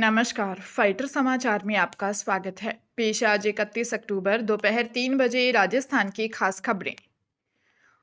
नमस्कार, फाइटर समाचार में आपका स्वागत है। पेश है आज 31 अक्टूबर दोपहर 3 बजे राजस्थान की खास खबरें।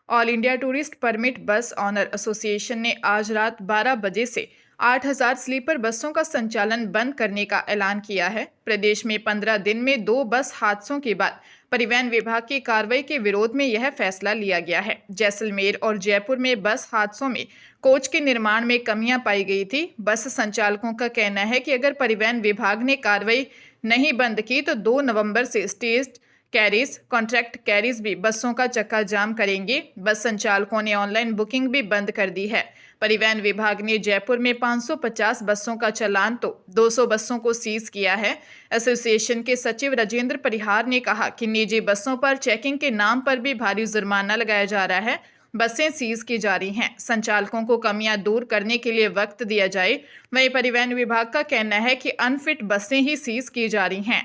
ऑल इंडिया टूरिस्ट परमिट बस ऑनर एसोसिएशन ने आज रात 12 बजे से 8,000 स्लीपर बसों का संचालन बंद करने का ऐलान किया है। प्रदेश में 15 दिन में 2 बस हादसों के बाद परिवहन विभाग की कार्रवाई के विरोध में यह फैसला लिया गया है। जैसलमेर और जयपुर में बस हादसों में कोच के निर्माण में कमियां पाई गई थी। बस संचालकों का कहना है कि अगर परिवहन विभाग ने कार्रवाई नहीं बंद की तो 2 नवंबर से स्टेज कैरीज, कॉन्ट्रैक्ट कैरीज भी बसों का चक्का जाम करेंगे। बस संचालकों ने ऑनलाइन बुकिंग भी बंद कर दी है। परिवहन विभाग ने जयपुर में 550 बसों का चालान तो 200 बसों को सीज किया है। एसोसिएशन के सचिव राजेंद्र परिहार ने कहा कि निजी बसों पर चेकिंग के नाम पर भी भारी जुर्माना लगाया जा रहा है। बसें सीज की जा रही हैं। संचालकों को कमियां दूर करने के लिए वक्त दिया जाए। वहीं परिवहन विभाग का कहना है कि अनफिट बसें ही सीज की जा रही हैं।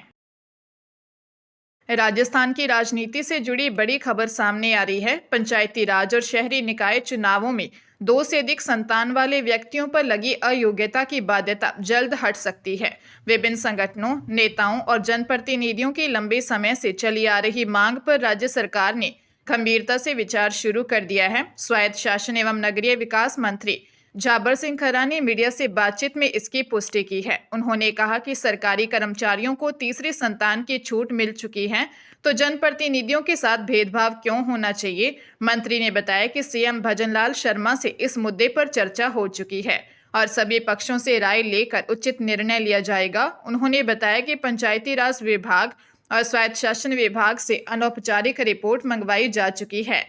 राजस्थान की राजनीति से जुड़ी बड़ी खबर सामने आ रही है। पंचायती राज और शहरी निकाय चुनावों में 2 से अधिक संतान वाले व्यक्तियों पर लगी अयोग्यता की बाध्यता जल्द हट सकती है। विभिन्न संगठनों, नेताओं और जनप्रतिनिधियों की लंबे समय से चली आ रही मांग पर राज्य सरकार ने गंभीरता से विचार शुरू कर दिया है। स्वायत्त शासन एवं नगरीय विकास मंत्री झाबर सिंह खरा ने मीडिया से बातचीत में इसकी पुष्टि की है। उन्होंने कहा कि सरकारी कर्मचारियों को तीसरी संतान की छूट मिल चुकी है, तो जनप्रतिनिधियों के साथ भेदभाव क्यों होना चाहिए। मंत्री ने बताया कि सीएम भजनलाल शर्मा से इस मुद्दे पर चर्चा हो चुकी है और सभी पक्षों से राय लेकर उचित निर्णय लिया जाएगा। उन्होंने बताया कि पंचायती राज विभाग और स्वायत्त शासन विभाग से अनौपचारिक रिपोर्ट मंगवाई जा चुकी है।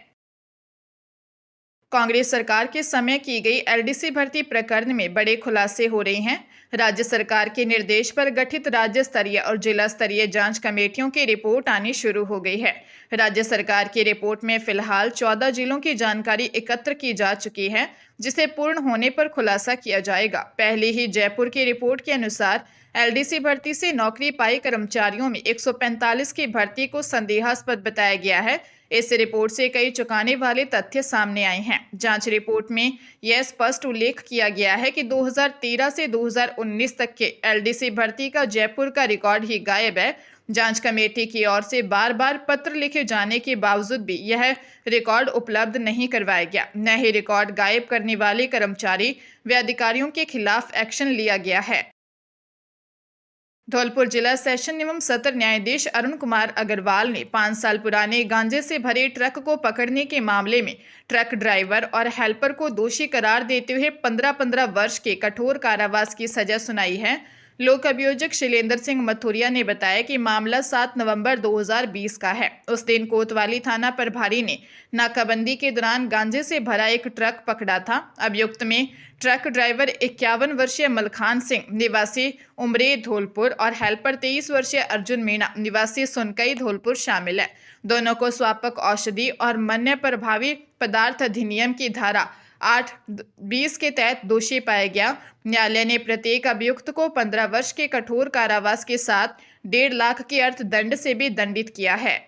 कांग्रेस सरकार के समय की गई एलडीसी भर्ती प्रकरण में बड़े खुलासे हो रहे हैं। राज्य सरकार के निर्देश पर गठित राज्य स्तरीय और जिला स्तरीय जांच कमेटियों की रिपोर्ट आनी शुरू हो गई है। राज्य सरकार की रिपोर्ट में फिलहाल 14 जिलों की जानकारी एकत्र की जा चुकी है, जिसे पूर्ण होने पर खुलासा किया जाएगा। पहले ही जयपुर की रिपोर्ट के अनुसार एलडीसी भर्ती से नौकरी पाई कर्मचारियों में 145 की भर्ती को संदेहास्पद बताया गया है। इस रिपोर्ट से कई चौंकाने वाले तथ्य सामने आए हैं। जांच रिपोर्ट में यह स्पष्ट उल्लेख किया गया है कि 2013 से 2019 तक के एलडीसी भर्ती का जयपुर का रिकॉर्ड ही गायब है। जांच कमेटी की ओर से बार बार पत्र लिखे जाने के बावजूद भी यह रिकॉर्ड उपलब्ध नहीं करवाया गया। न ही रिकॉर्ड गायब करने वाले कर्मचारी व अधिकारियों के खिलाफ एक्शन लिया गया है। धौलपुर जिला सेशन एवं सत्र न्यायाधीश अरुण कुमार अग्रवाल ने 5 साल पुराने गांजे से भरे ट्रक को पकड़ने के मामले में ट्रक ड्राइवर और हेल्पर को दोषी करार देते हुए 15-15 वर्ष के कठोर कारावास की सजा सुनाई है। लोक अभियोजक शैलेंद्र सिंह मथुरिया ने बताया कि मामला 7 नवंबर 2020 का है। उस दिन कोतवाली थाना प्रभारी ने नाकाबंदी के दौरान गांजे से भरा एक ट्रक पकड़ा था। अभियुक्त में ट्रक ड्राइवर 51 वर्षीय मलखान सिंह निवासी उमरे धौलपुर और हेल्पर 23 वर्षीय अर्जुन मीणा निवासी सुनकई धौलपुर शामिल है। दोनों को स्वापक औषधि और मन्य प्रभावी पदार्थ अधिनियम की धारा 8(20) के तहत दोषी पाया गया। न्यायालय ने प्रत्येक अभियुक्त को 15 वर्ष के कठोर कारावास के साथ 1.5 लाख के अर्थदंड से भी दंडित किया है।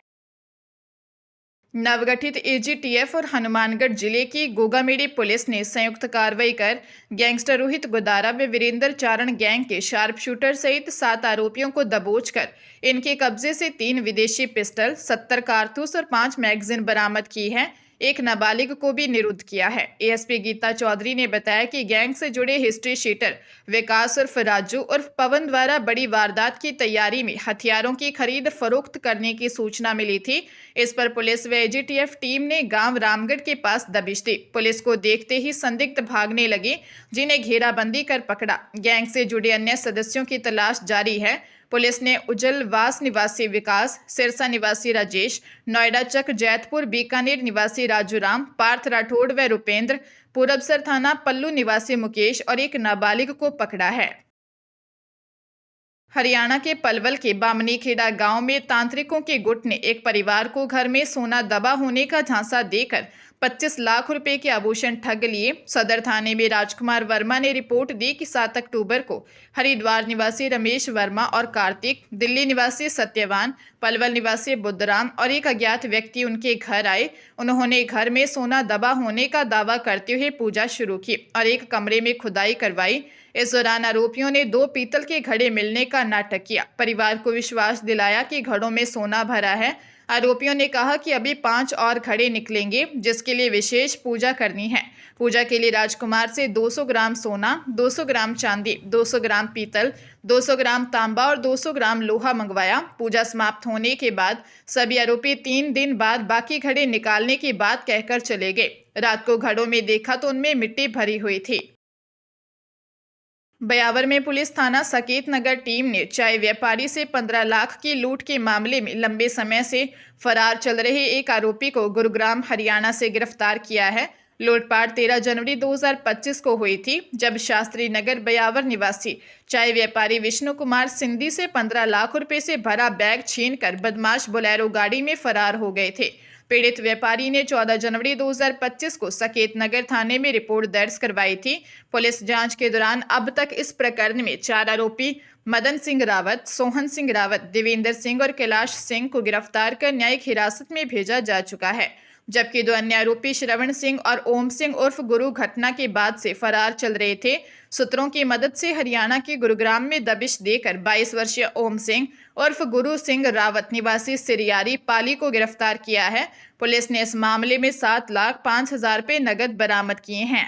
नवगठित एजीटीएफ और हनुमानगढ़ जिले की गोगामेड़ी पुलिस ने संयुक्त कार्रवाई कर गैंगस्टर रोहित गोदारा व वीरेंद्र चारण गैंग के शार्प शूटर सहित 7 आरोपियों को दबोचकर इनके कब्जे से 3 विदेशी पिस्टल, 70 कारतूस और 5 मैगजीन बरामद की है। एक नाबालिग को भी निरुद्ध किया है। एएसपी गीता चौधरी ने बताया कि गैंग से जुड़े हिस्ट्री शीटर विकास उर्फ राजू उर्फ पवन द्वारा बड़ी वारदात की तैयारी में हथियारों की खरीद फरोख्त करने की सूचना मिली थी। इस पर पुलिस व एजीटीएफ टीम ने गांव रामगढ़ के पास दबिश दी। पुलिस को देखते ही संदिग्ध भागने लगे, जिन्हें घेराबंदी कर पकड़ा। गैंग से जुड़े अन्य सदस्यों की तलाश जारी है। पुलिस ने उजलवास निवासी विकास, सिरसा निवासी राजेश, नोएडा चक जैतपुर बीकानेर निवासी राजूराम, पार्थ राठौड़ व रुपेंद्र, पूरबसर थाना पल्लू निवासी मुकेश और एक नाबालिग को पकड़ा है। हरियाणा के पलवल के बामनी खेड़ा गांव में तांत्रिकों के गुट ने एक परिवार को घर में सोना दबा होने का झांसा देकर 25 लाख रुपए के आभूषण ठग लिए। सदर थाने में राजकुमार वर्मा ने रिपोर्ट दी कि 7 अक्टूबर को हरिद्वार निवासी रमेश वर्मा और कार्तिक, दिल्ली निवासी सत्यवान, पलवल निवासी बुद्धराम और एक अज्ञात व्यक्ति उनके घर आए। उन्होंने घर में सोना दबा होने का दावा करते हुए पूजा शुरू की और एक कमरे में खुदाई करवाई। इस दौरान आरोपियों ने 2 पीतल के घड़े मिलने का नाटक किया। परिवार को विश्वास दिलाया कि घड़ों में सोना भरा है। आरोपियों ने कहा कि अभी 5 और घड़े निकलेंगे, जिसके लिए विशेष पूजा करनी है। पूजा के लिए राजकुमार से 200 ग्राम सोना, 200 ग्राम चांदी, 200 ग्राम पीतल, 200 ग्राम तांबा और 200 ग्राम लोहा मंगवाया। पूजा समाप्त होने के बाद सभी आरोपी 3 दिन बाद बाकी घड़े निकालने की बात कहकर चले गए। रात को घड़ों में देखा तो उनमें मिट्टी भरी हुई थी। ब्यावर में पुलिस थाना सकेत नगर टीम ने चाय व्यापारी से 15 लाख की लूट के मामले में लंबे समय से फरार चल रहे एक आरोपी को गुरुग्राम हरियाणा से गिरफ्तार किया है। लूटपाट 13 जनवरी 2025 को हुई थी, जब शास्त्री नगर ब्यावर निवासी चाय व्यापारी विष्णु कुमार सिंधी से 15 लाख रुपए से भरा बैग छीनकर बदमाश बोलेरो गाड़ी में फरार हो गए थे। पीड़ित व्यापारी ने 14 जनवरी 2025 को सकेत नगर थाने में रिपोर्ट दर्ज करवाई थी। पुलिस जांच के दौरान अब तक इस प्रकरण में 4 आरोपी मदन सिंह रावत, सोहन सिंह रावत, देवेंद्र सिंह और कैलाश सिंह को गिरफ्तार कर न्यायिक हिरासत में भेजा जा चुका है, जबकि 2 अन्य आरोपी श्रवण सिंह और ओम सिंह उर्फ गुरु घटना के बाद से फरार चल रहे थे। सूत्रों की मदद से हरियाणा के गुरुग्राम में दबिश देकर 22 वर्षीय ओम सिंह उर्फ गुरु सिंह रावत निवासी सिरियारी पाली को गिरफ्तार किया है। पुलिस ने इस मामले में 7,05,000 रुपए नगद बरामद किए हैं।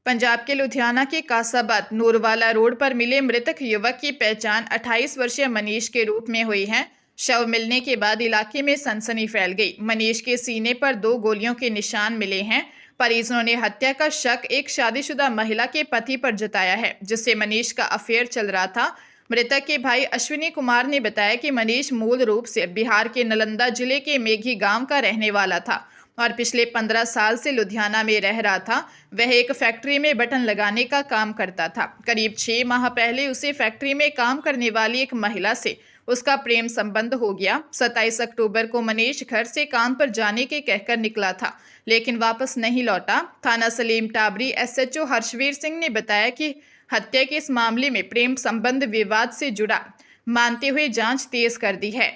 पंजाब के लुधियाना के कासाबाद नूरवाला रोड पर मिले मृतक युवक की पहचान 28 वर्षीय मनीष के रूप में हुई है। शव मिलने के बाद इलाके में सनसनी फैल गई। मनीष के सीने पर 2 गोलियों के निशान मिले हैं। परिजनों ने हत्या का शक एक शादीशुदा महिला के पति पर जताया है, जिससे मनीष का अफेयर चल रहा था। मृतक के भाई अश्विनी कुमार ने बताया कि मनीष मूल रूप से बिहार के नालंदा जिले के मेघी गांव का रहने वाला था और पिछले 15 साल से लुधियाना में रह रहा था। वह एक फैक्ट्री में बटन लगाने का काम करता था। करीब 6 माह पहले उसे फैक्ट्री में काम करने वाली एक महिला से उसका प्रेम संबंध हो गया। 27 अक्टूबर को मनीष घर से काम पर जाने के कहकर निकला था, लेकिन वापस नहीं लौटा। थाना सलीम टाबरी एसएचओ हर्षवीर सिंह ने बताया कि हत्या के इस मामले में प्रेम संबंध विवाद से जुड़ा मानते हुए जांच तेज कर दी है।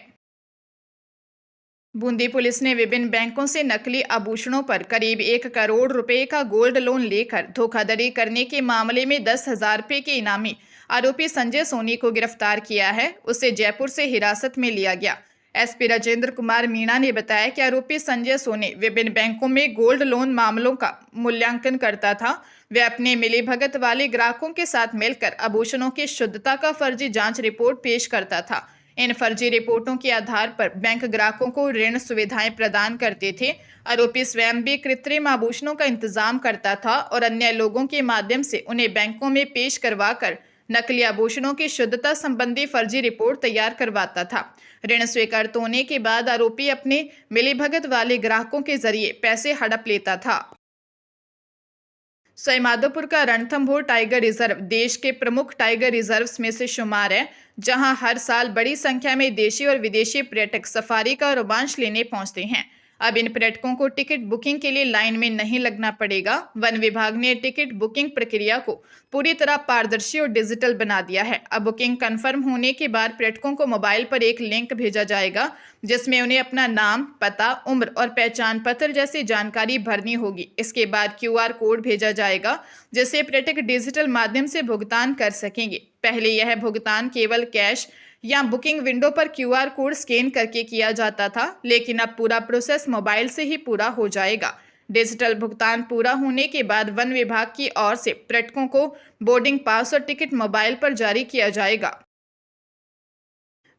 बूंदी पुलिस ने विभिन्न बैंकों से नकली आभूषणों पर करीब 1 करोड़ रुपए का गोल्ड लोन लेकर धोखाधड़ी करने के मामले में 10,000 रुपए के इनामी आरोपी संजय सोनी को गिरफ्तार किया है। उसे जयपुर से हिरासत में लिया गया। एसपी राजेंद्र कुमार मीणा ने बताया कि आरोपी संजय सोनी विभिन्न बैंकों में गोल्ड लोन मामलों का मूल्यांकन करता था। वह अपने मिलीभगत वाले ग्राहकों के साथ मिलकर आभूषणों की शुद्धता का फर्जी जांच रिपोर्ट पेश करता था। इन फर्जी रिपोर्टों के आधार पर बैंक ग्राहकों को ऋण सुविधाएं प्रदान करते थे। आरोपी स्वयं भी कृत्रिम आभूषणों का इंतजाम करता था और अन्य लोगों के माध्यम से उन्हें बैंकों में पेश करवाकर नकली आभूषणों की शुद्धता संबंधी फर्जी रिपोर्ट तैयार करवाता था। ऋण स्वीकृत होने के बाद आरोपी अपने मिलीभगत वाले ग्राहकों के जरिए पैसे हड़प लेता था। सवाईमाधोपुर का रणथंभौर टाइगर रिजर्व देश के प्रमुख टाइगर रिजर्व्स में से शुमार है, जहां हर साल बड़ी संख्या में देशी और विदेशी पर्यटक सफारी का रोमांच लेने पहुंचते हैं। अब इन पर्यटकों को टिकट बुकिंग के लिए लाइन में नहीं लगना पड़ेगा। वन विभाग ने टिकट बुकिंग प्रक्रिया को पूरी तरह पारदर्शी और डिजिटल बना दिया है। अब बुकिंग कंफर्म होने के बाद पर्यटकों को मोबाइल पर एक लिंक भेजा जाएगा, जिसमें उन्हें अपना नाम, पता, उम्र और पहचान पत्र जैसी जानकारी भरनी होगी। इसके बाद QR कोड भेजा जाएगा, जिससे पर्यटक डिजिटल माध्यम से भुगतान कर सकेंगे। पहले यह भुगतान केवल कैश या बुकिंग विंडो पर QR कोड स्कैन करके किया जाता था, लेकिन अब पूरा प्रोसेस मोबाइल से ही पूरा हो जाएगा। डिजिटल भुगतान पूरा होने के बाद वन विभाग की ओर से पर्यटकों को बोर्डिंग पास और टिकट मोबाइल पर जारी किया जाएगा।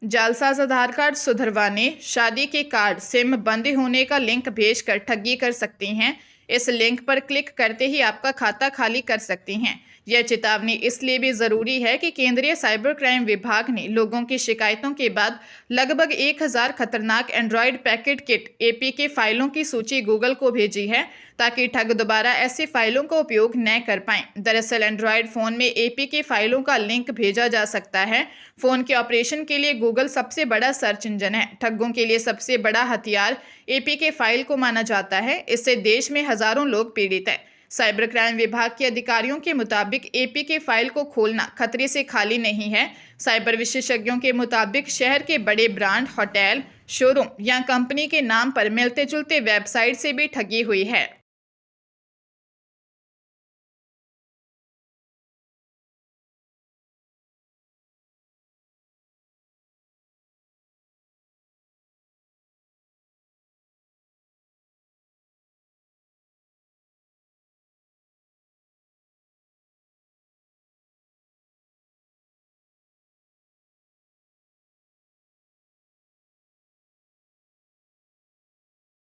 जालसाज आधार कार्ड सुधरवाने, शादी के कार्ड सिम बंद होने का लिंक भेजकर ठगी कर सकते हैं। इस लिंक पर क्लिक करते ही आपका खाता खाली कर सकते हैं। यह चेतावनी इसलिए भी जरूरी है कि केंद्रीय साइबर क्राइम विभाग ने लोगों की शिकायतों के बाद लगभग 1000 खतरनाक एंड्रॉयड पैकेट किट एपीके फाइलों की सूची गूगल को भेजी है, ताकि ठग दोबारा ऐसी फाइलों का उपयोग न कर पाएं। दरअसल एंड्रॉयड फोन में एपीके फाइलों का लिंक भेजा जा सकता है। फोन के ऑपरेशन के लिए गूगल सबसे बड़ा सर्च इंजन है। ठगों के लिए सबसे बड़ा हथियार एपीके फाइल को माना जाता है। इससे देश में हजारों लोग पीड़ित हैं। साइबर क्राइम विभाग के अधिकारियों के मुताबिक एपीके फाइल को खोलना खतरे से खाली नहीं है। साइबर विशेषज्ञों के मुताबिक शहर के बड़े ब्रांड, होटल, शोरूम या कंपनी के नाम पर मिलते जुलते वेबसाइट से भी ठगी हुई है।